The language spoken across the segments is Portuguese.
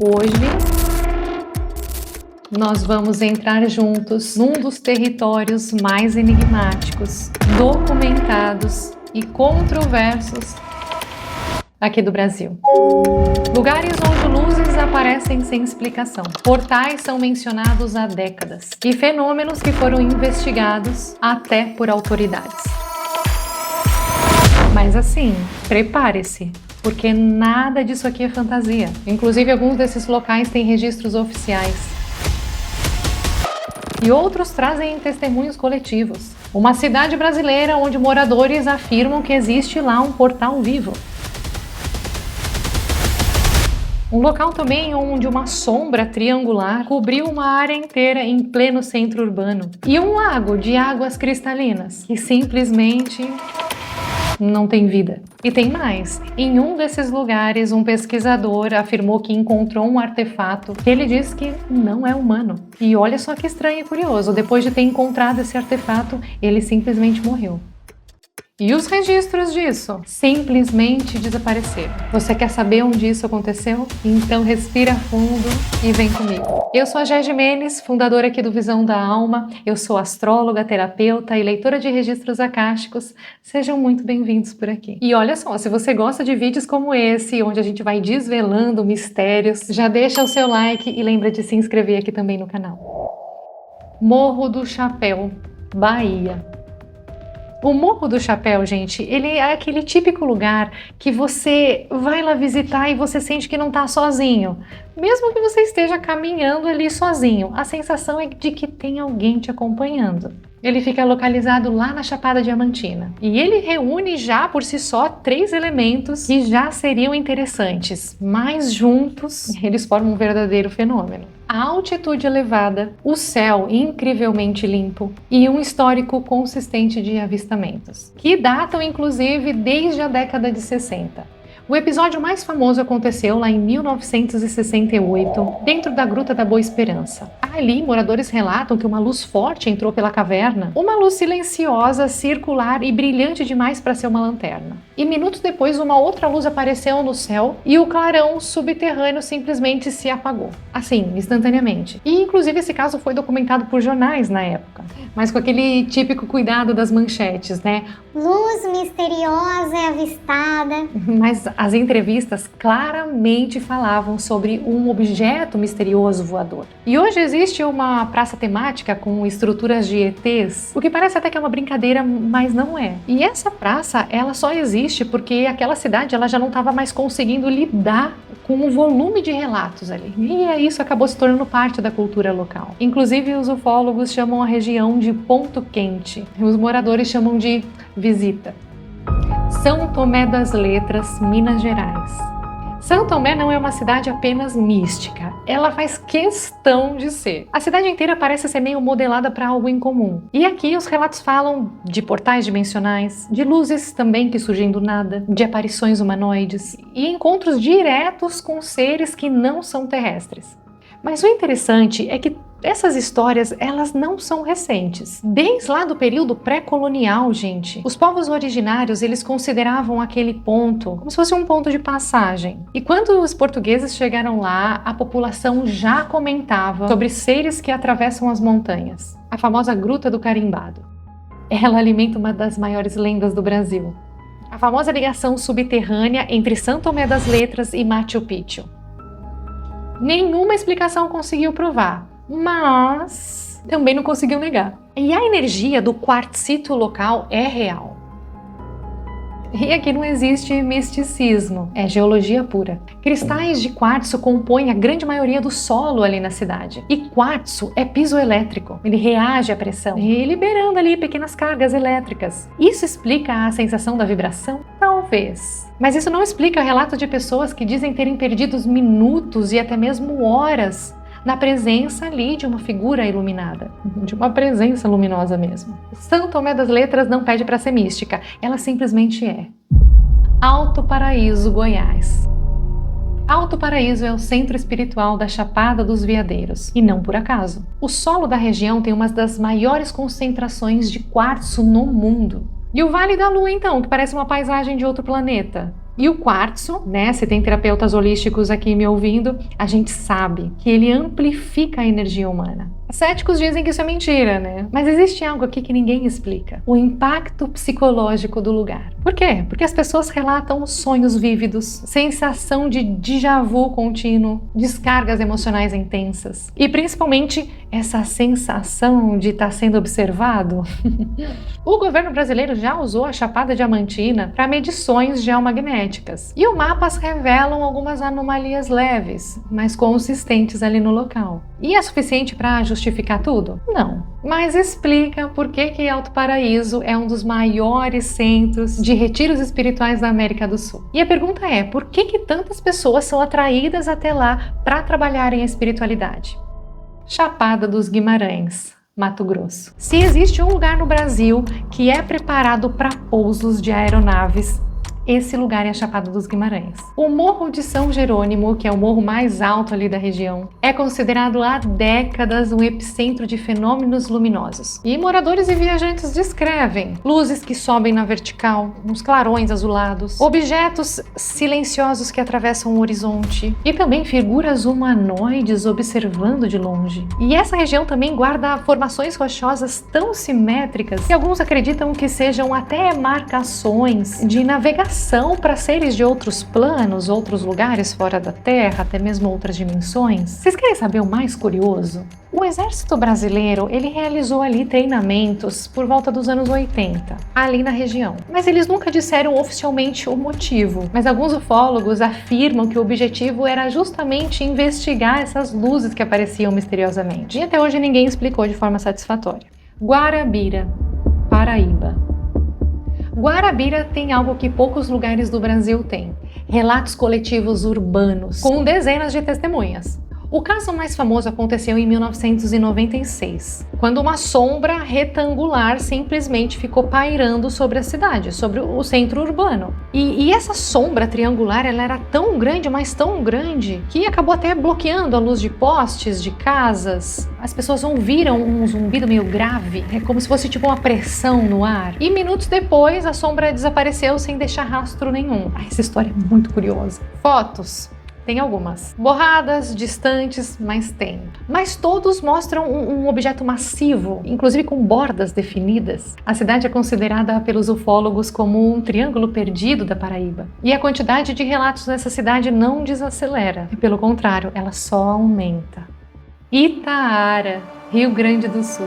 Hoje nós vamos entrar juntos num dos territórios mais enigmáticos, documentados e controversos aqui do Brasil. Lugares onde luzes aparecem sem explicação, portais são mencionados há décadas e fenômenos que foram investigados até por autoridades. Mas assim, prepare-se, porque nada disso aqui é fantasia. Inclusive, alguns desses locais têm registros oficiais. E outros trazem testemunhos coletivos. Uma cidade brasileira onde moradores afirmam que existe lá um portal vivo. Um local também onde uma sombra triangular cobriu uma área inteira em pleno centro urbano. E um lago de águas cristalinas que simplesmente não tem vida. E tem mais. Em um desses lugares, um pesquisador afirmou que encontrou um artefato que ele diz que não é humano. E olha só que estranho e curioso, depois de ter encontrado esse artefato, ele simplesmente morreu. E os registros disso simplesmente desapareceram. Você quer saber onde isso aconteceu? Então respira fundo e vem comigo. Eu sou a Gé Jimenez, fundadora aqui do Visão da Alma. Eu sou astróloga, terapeuta e leitora de registros acásticos. Sejam muito bem-vindos por aqui. E olha só, se você gosta de vídeos como esse, onde a gente vai desvelando mistérios, já deixa o seu like e lembra de se inscrever aqui também no canal. Morro do Chapéu, Bahia. O Morro do Chapéu, gente, ele é aquele típico lugar que você vai lá visitar e você sente que não está sozinho. Mesmo que você esteja caminhando ali sozinho, a sensação é de que tem alguém te acompanhando. Ele fica localizado lá na Chapada Diamantina. E ele reúne já por si só 3 elementos que já seriam interessantes, mas juntos eles formam um verdadeiro fenômeno. A altitude elevada, o céu incrivelmente limpo e um histórico consistente de avistamentos, que datam inclusive desde a década de 60. O episódio mais famoso aconteceu lá em 1968, dentro da Gruta da Boa Esperança. Ali, moradores relatam que uma luz forte entrou pela caverna, uma luz silenciosa, circular e brilhante demais para ser uma lanterna. E minutos depois, uma outra luz apareceu no céu e o clarão subterrâneo simplesmente se apagou. Assim, instantaneamente. E, inclusive, esse caso foi documentado por jornais na época, mas com aquele típico cuidado das manchetes, né? Luz misteriosa é avistada. Mas as entrevistas claramente falavam sobre um objeto misterioso voador. E hoje existe uma praça temática com estruturas de ETs, o que parece até que é uma brincadeira, mas não é. E essa praça, ela só existe porque aquela cidade ela já não estava mais conseguindo lidar com o volume de relatos ali. E isso acabou se tornando parte da cultura local. Inclusive, os ufólogos chamam a região de Ponto Quente. Os moradores chamam de Visita. São Tomé das Letras, Minas Gerais. São Tomé não é uma cidade apenas mística, ela faz questão de ser. A cidade inteira parece ser meio modelada para algo em comum. E aqui os relatos falam de portais dimensionais, de luzes também que surgem do nada, de aparições humanoides e encontros diretos com seres que não são terrestres. Mas o interessante é que essas histórias, elas não são recentes. Desde lá do período pré-colonial, gente, os povos originários, eles consideravam aquele ponto como se fosse um ponto de passagem. E quando os portugueses chegaram lá, a população já comentava sobre seres que atravessam as montanhas. A famosa Gruta do Carimbado. Ela alimenta uma das maiores lendas do Brasil. A famosa ligação subterrânea entre São Tomé das Letras e Machu Picchu. Nenhuma explicação conseguiu provar, mas também não conseguiu negar. E a energia do quartzito local é real. E aqui não existe misticismo, é geologia pura. Cristais de quartzo compõem a grande maioria do solo ali na cidade. E quartzo é pisoelétrico, ele reage à pressão, e liberando ali pequenas cargas elétricas. Isso explica a sensação da vibração? Talvez. Mas isso não explica o relato de pessoas que dizem terem perdido minutos e até mesmo horas na presença ali de uma figura iluminada, de uma presença luminosa mesmo. São Tomé das Letras não pede para ser mística, ela simplesmente é. Alto Paraíso, Goiás. Alto Paraíso é o centro espiritual da Chapada dos Veadeiros, e não por acaso. O solo da região tem uma das maiores concentrações de quartzo no mundo. E o Vale da Lua, então, que parece uma paisagem de outro planeta. E o quartzo, né, se tem terapeutas holísticos aqui me ouvindo, a gente sabe que ele amplifica a energia humana. Os céticos dizem que isso é mentira, né? Mas existe algo aqui que ninguém explica: o impacto psicológico do lugar. Por quê? Porque as pessoas relatam sonhos vívidos, sensação de déjà vu contínuo, descargas emocionais intensas e principalmente essa sensação de estar sendo observado. O governo brasileiro já usou a Chapada Diamantina para medições geomagnéticas e os mapas revelam algumas anomalias leves, mas consistentes ali no local. E é suficiente para justificar tudo? Não. Mas explica por que Alto Paraíso é um dos maiores centros de retiros espirituais da América do Sul. E a pergunta é, por que tantas pessoas são atraídas até lá para trabalharem a espiritualidade? Chapada dos Guimarães, Mato Grosso. Se existe um lugar no Brasil que é preparado para pousos de aeronaves, esse lugar é a Chapada dos Guimarães. O Morro de São Jerônimo, que é o morro mais alto ali da região, é considerado há décadas um epicentro de fenômenos luminosos. E moradores e viajantes descrevem luzes que sobem na vertical, uns clarões azulados, objetos silenciosos que atravessam o horizonte e também figuras humanoides observando de longe. E essa região também guarda formações rochosas tão simétricas que alguns acreditam que sejam até marcações de navegação para seres de outros planos, outros lugares fora da Terra, até mesmo outras dimensões. Vocês querem saber o mais curioso? O Exército Brasileiro, ele realizou ali treinamentos por volta dos anos 80, ali na região. Mas eles nunca disseram oficialmente o motivo. Mas alguns ufólogos afirmam que o objetivo era justamente investigar essas luzes que apareciam misteriosamente. E até hoje ninguém explicou de forma satisfatória. Guarabira, Paraíba. Guarabira tem algo que poucos lugares do Brasil têm: relatos coletivos urbanos, com dezenas de testemunhas. O caso mais famoso aconteceu em 1996, quando uma sombra retangular simplesmente ficou pairando sobre a cidade, sobre o centro urbano. E essa sombra triangular, ela era tão grande, mas tão grande, que acabou até bloqueando a luz de postes, de casas. As pessoas ouviram um zumbido meio grave, como se fosse tipo uma pressão no ar. E minutos depois, a sombra desapareceu sem deixar rastro nenhum. Essa história é muito curiosa. Fotos. Tem algumas. Borradas, distantes, mas tem. Mas todos mostram um objeto massivo, inclusive com bordas definidas. A cidade é considerada pelos ufólogos como um triângulo perdido da Paraíba. E a quantidade de relatos nessa cidade não desacelera. Pelo contrário, ela só aumenta. Itaara, Rio Grande do Sul.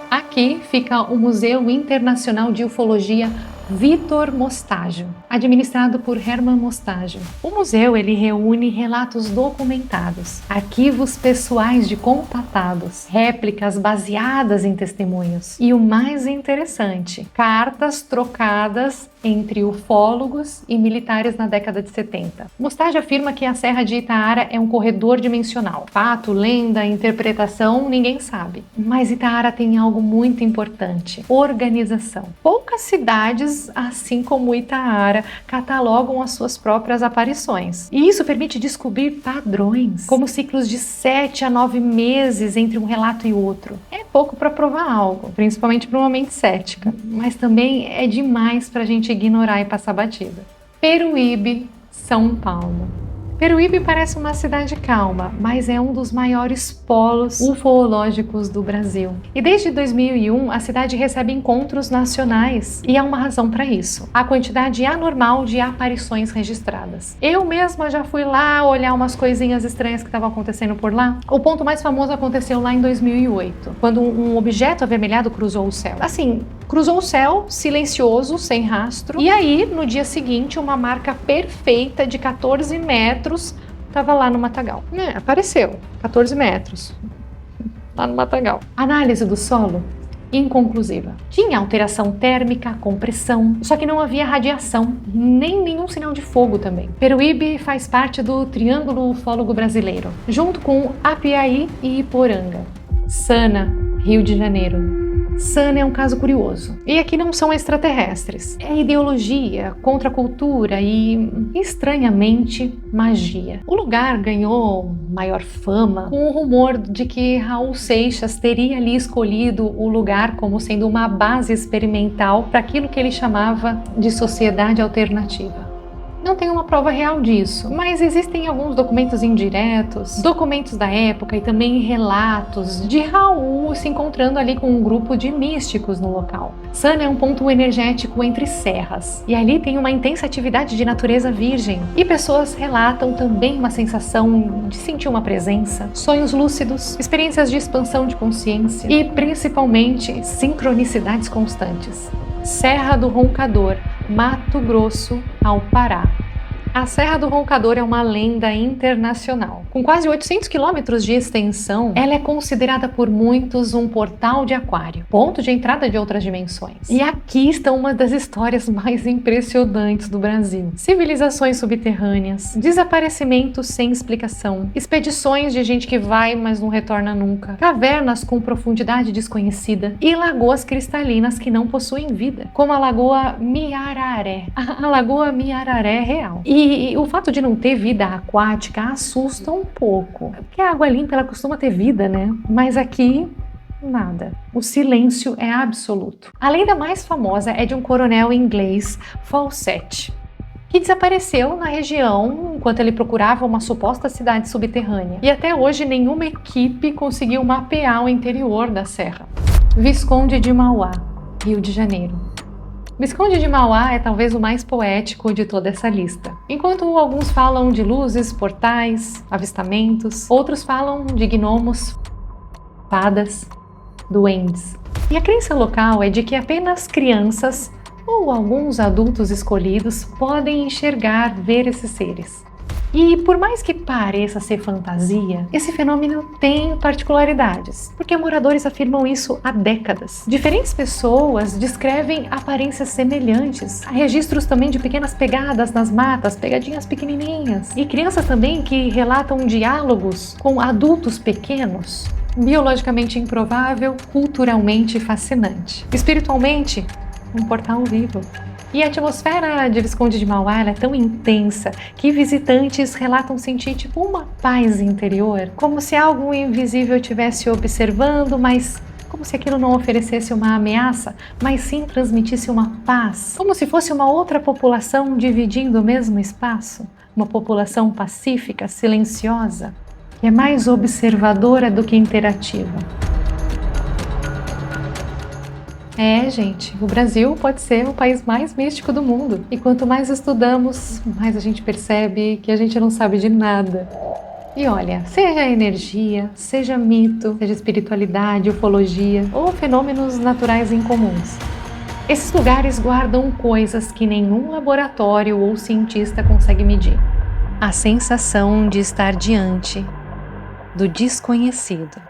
Aqui fica o Museu Internacional de Ufologia Vitor Mostágio, administrado por Herman Mostágio. O museu, ele reúne relatos documentados, arquivos pessoais de contatados, réplicas baseadas em testemunhos e o mais interessante, cartas trocadas entre ufólogos e militares na década de 70. Mostágio afirma que a Serra de Itaara é um corredor dimensional. Fato, lenda, interpretação, ninguém sabe. Mas Itaara tem algo muito importante: organização. Poucas cidades, assim como Itaara, catalogam as suas próprias aparições. E isso permite descobrir padrões, como ciclos de 7 a 9 meses entre um relato e outro. É pouco para provar algo, principalmente para uma mente cética, mas também é demais para a gente ignorar e passar batida. Peruíbe, São Paulo. Peruíbe parece uma cidade calma, mas é um dos maiores polos ufológicos do Brasil. E desde 2001, a cidade recebe encontros nacionais e há uma razão para isso: a quantidade anormal de aparições registradas. Eu mesma já fui lá olhar umas coisinhas estranhas que estavam acontecendo por lá. O ponto mais famoso aconteceu lá em 2008, quando um objeto avermelhado cruzou o céu. Assim, cruzou o céu, silencioso, sem rastro, e aí, no dia seguinte, uma marca perfeita de 14 metros estava lá no matagal. Apareceu, 14 metros, lá no matagal. Análise do solo, inconclusiva. Tinha alteração térmica, compressão, só que não havia radiação, nem nenhum sinal de fogo também. Peruíbe faz parte do Triângulo Ufólogo Brasileiro, junto com Apiaí e Iporanga. Sana, Rio de Janeiro. Sana é um caso curioso. E aqui não são extraterrestres. É ideologia, contracultura e, estranhamente, magia. O lugar ganhou maior fama com o rumor de que Raul Seixas teria ali escolhido o lugar como sendo uma base experimental para aquilo que ele chamava de sociedade alternativa. não tem uma prova real disso, mas existem alguns documentos indiretos, documentos da época e também relatos de Raul se encontrando ali com um grupo de místicos no local. Sana é um ponto energético entre serras, e ali tem uma intensa atividade de natureza virgem, e pessoas relatam também uma sensação de sentir uma presença, sonhos lúcidos, experiências de expansão de consciência e principalmente sincronicidades constantes. Serra do Roncador, Mato Grosso, ao Pará. A Serra do Roncador é uma lenda internacional. Com quase 800 quilômetros de extensão, ela é considerada por muitos um portal de aquário, ponto de entrada de outras dimensões. E aqui está uma das histórias mais impressionantes do Brasil. Civilizações subterrâneas, desaparecimentos sem explicação, expedições de gente que vai, mas não retorna nunca, cavernas com profundidade desconhecida e lagoas cristalinas que não possuem vida, como a Lagoa Miararé. A Lagoa Miararé é real. E o fato de não ter vida aquática assusta um pouco, porque a água limpa ela costuma ter vida, né? Mas aqui nada. O silêncio é absoluto. A lenda mais famosa é de um coronel inglês, Fawcett, que desapareceu na região enquanto ele procurava uma suposta cidade subterrânea. E até hoje nenhuma equipe conseguiu mapear o interior da serra. Visconde de Mauá, Rio de Janeiro. Visconde de Mauá é talvez o mais poético de toda essa lista. Enquanto alguns falam de luzes, portais, avistamentos, outros falam de gnomos, fadas, duendes. E a crença local é de que apenas crianças ou alguns adultos escolhidos podem enxergar, ver esses seres. E por mais que pareça ser fantasia, esse fenômeno tem particularidades, porque moradores afirmam isso há décadas. Diferentes pessoas descrevem aparências semelhantes. Há registros também de pequenas pegadas nas matas, pegadinhas pequenininhas. E crianças também que relatam diálogos com adultos pequenos. Biologicamente improvável, culturalmente fascinante. Espiritualmente, um portal vivo. E a atmosfera de Visconde de Mauá é tão intensa que visitantes relatam sentir tipo uma paz interior, como se algo invisível estivesse observando, mas como se aquilo não oferecesse uma ameaça, mas sim transmitisse uma paz, como se fosse uma outra população dividindo o mesmo espaço, uma população pacífica, silenciosa, que é mais observadora do que interativa. É, gente, o Brasil pode ser o país mais místico do mundo. E quanto mais estudamos, mais a gente percebe que a gente não sabe de nada. E olha, seja energia, seja mito, seja espiritualidade, ufologia ou fenômenos naturais incomuns, esses lugares guardam coisas que nenhum laboratório ou cientista consegue medir. A sensação de estar diante do desconhecido.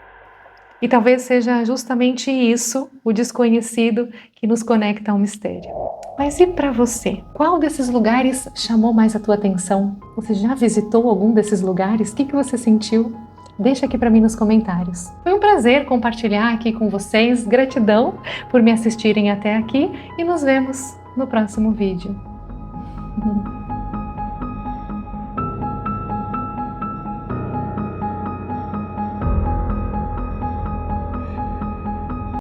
E talvez seja justamente isso, o desconhecido, que nos conecta ao mistério. Mas e para você? Qual desses lugares chamou mais a tua atenção? Você já visitou algum desses lugares? O que você sentiu? Deixa aqui para mim nos comentários. Foi um prazer compartilhar aqui com vocês. Gratidão por me assistirem até aqui e nos vemos no próximo vídeo.